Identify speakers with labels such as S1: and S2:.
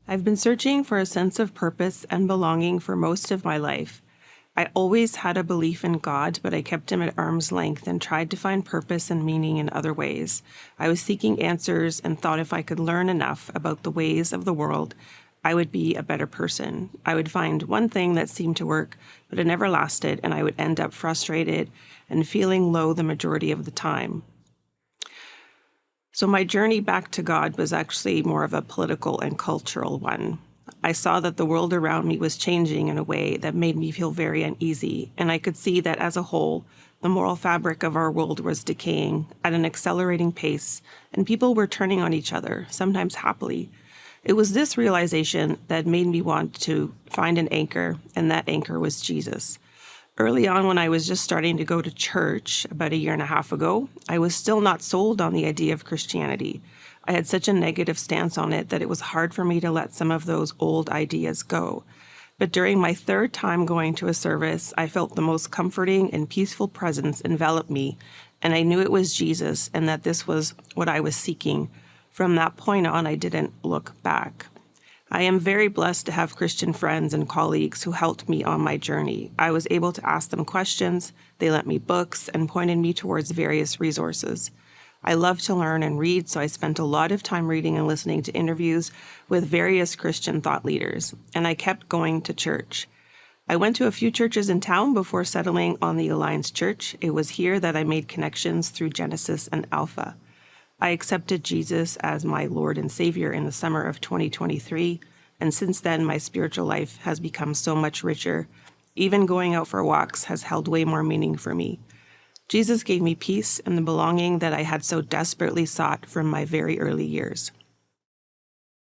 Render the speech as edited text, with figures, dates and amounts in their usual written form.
S1: I've been searching for a sense of purpose and belonging for most of my life. I always had a belief in God, but I kept him at arm's length and tried to find purpose and meaning in other ways. I was seeking answers and thought if I could learn enough about the ways of the world, I would be a better person. I would find one thing that seemed to work, but it never lasted, and I would end up frustrated and feeling low the majority of the time. So my journey back to God was actually more of a political and cultural one. I saw that the world around me was changing in a way that made me feel very uneasy, and I could see that as a whole, the moral fabric of our world was decaying at an accelerating pace, and people were turning on each other, sometimes happily. It was this realization that made me want to find an anchor, and that anchor was Jesus. Early on, when I was just starting to go to church about a year and a half ago, I was still not sold on the idea of Christianity. I had such a negative stance on it that it was hard for me to let some of those old ideas go. But during my third time going to a service, I felt the most comforting and peaceful presence envelop me, and I knew it was Jesus and that this was what I was seeking. From that point on, I didn't look back. I am very blessed to have Christian friends and colleagues who helped me on my journey. I was able to ask them questions, they lent me books, and pointed me towards various resources. I love to learn and read, so I spent a lot of time reading and listening to interviews with various Christian thought leaders, and I kept going to church. I went to a few churches in town before settling on the Alliance Church. It was here that I made connections through Genesis and Alpha. I accepted Jesus as my Lord and Savior in the summer of 2023, and since then my spiritual life has become so much richer. Even going out for walks has held way more meaning for me. Jesus gave me peace and the belonging that I had so desperately sought from my very early years.